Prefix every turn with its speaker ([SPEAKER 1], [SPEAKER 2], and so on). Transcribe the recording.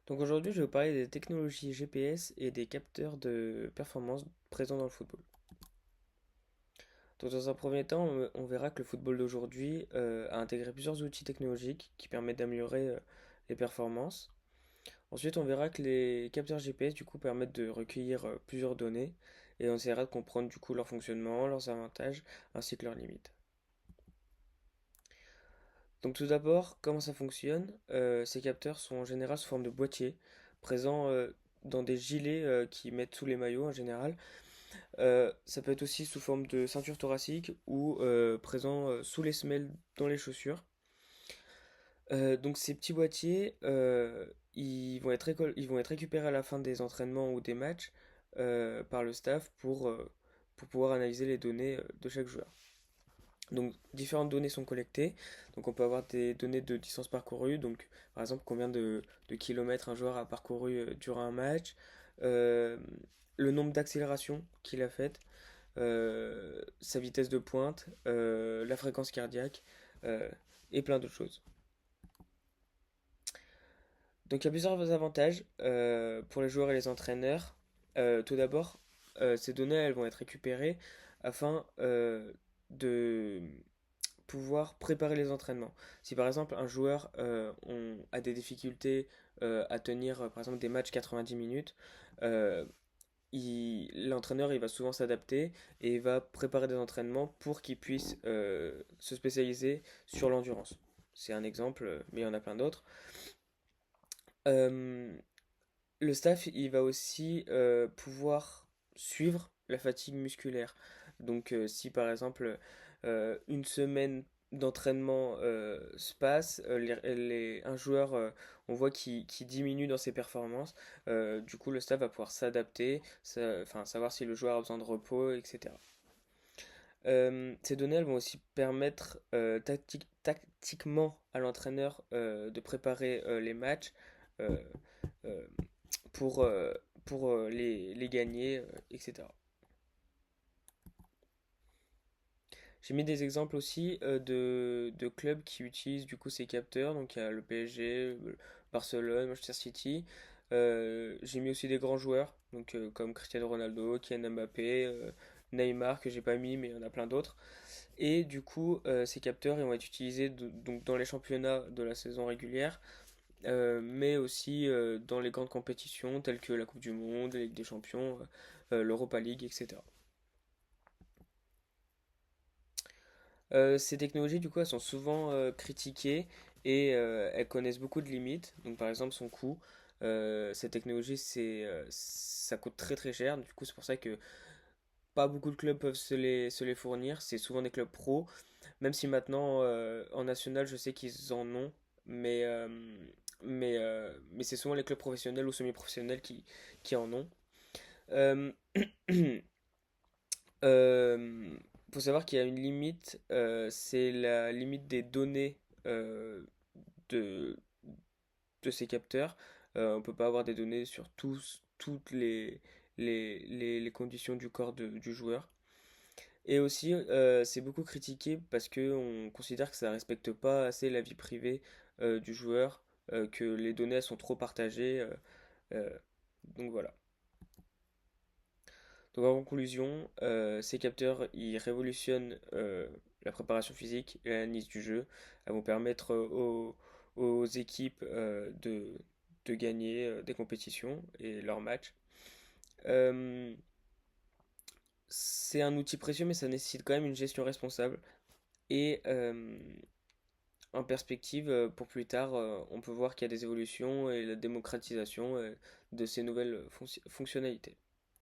[SPEAKER 1] Donc aujourd'hui, je vais vous parler des technologies GPS et des capteurs de performance présents dans le football. Donc dans un premier temps, on verra que le football d'aujourd'hui a intégré plusieurs outils technologiques qui permettent d'améliorer les performances. Ensuite, on verra que les capteurs GPS du coup permettent de recueillir plusieurs données et on essaiera de comprendre du coup leur fonctionnement, leurs avantages ainsi que leurs limites. Donc tout d'abord, comment ça fonctionne? Ces capteurs sont en général sous forme de boîtier, présents dans des gilets qui mettent sous les maillots en général. Ça peut être aussi sous forme de ceinture thoracique ou présent sous les semelles dans les chaussures. Donc ces petits boîtiers, ils vont être récupérés à la fin des entraînements ou des matchs par le staff pour pouvoir analyser les données de chaque joueur. Donc différentes données sont collectées. Donc on peut avoir des données de distance parcourue, donc par exemple combien de kilomètres un joueur a parcouru durant un match, euh, le nombre d'accélérations qu'il a faites, sa vitesse de pointe, la fréquence cardiaque euh, et plein d'autres choses. Donc il y a plusieurs avantages pour les joueurs et les entraîneurs. Tout d'abord, ces données elles vont être récupérées afin de pouvoir préparer les entraînements. Si par exemple un joueur a des difficultés à tenir par exemple des matchs 90 minutes, euh, l'entraîneur il va souvent s'adapter et il va préparer des entraînements pour qu'il puisse se spécialiser sur l'endurance. C'est un exemple, mais il y en a plein d'autres. Euh, le staff il va aussi pouvoir suivre la fatigue musculaire. Donc si par exemple une semaine d'entraînement se passe, un joueur, on voit qu'il diminue dans ses performances, du coup le staff va pouvoir s'adapter, enfin savoir si le joueur a besoin de repos, etc. Ces données elles vont aussi permettre tactiquement à l'entraîneur de préparer les matchs euh, euh, pour, euh, pour les gagner, etc. J'ai mis des exemples aussi de clubs qui utilisent du coup ces capteurs. Donc il y a le PSG, Barcelone, Manchester City. J'ai mis aussi des grands joueurs, donc comme Cristiano Ronaldo, Kylian Mbappé, Neymar que j'ai pas mis, mais il y en a plein d'autres. Et du coup, ces capteurs ils vont être utilisés donc dans les championnats de la saison régulière, mais aussi dans les grandes compétitions telles que la Coupe du Monde, la Ligue des Champions, l'Europa League, etc. Ces technologies, du coup, elles sont souvent critiquées et elles connaissent beaucoup de limites. Donc, par exemple, son coût. Cette technologie, ça coûte très très cher. Du coup, c'est pour ça que pas beaucoup de clubs peuvent se les fournir. C'est souvent des clubs pros. Même si maintenant, en national, je sais qu'ils en ont. Mais, euh, mais c'est souvent les clubs professionnels ou semi-professionnels qui en ont. Euh, Euh, faut savoir qu'il y a une limite, c'est la limite des données de, de ces capteurs. On peut pas avoir des données sur toutes les conditions du corps du joueur. Et aussi, c'est beaucoup critiqué parce que on considère que ça respecte pas assez la vie privée du joueur, que les données elles sont trop partagées. Euh, donc voilà. Donc en conclusion, ces capteurs ils révolutionnent la préparation physique et l'analyse du jeu. Elles vont permettre aux équipes de gagner des compétitions et leurs matchs. Euh, c'est un outil précieux, mais ça nécessite quand même une gestion responsable. Et en perspective, pour plus tard, on peut voir qu'il y a des évolutions et la démocratisation de ces nouvelles fonctionnalités.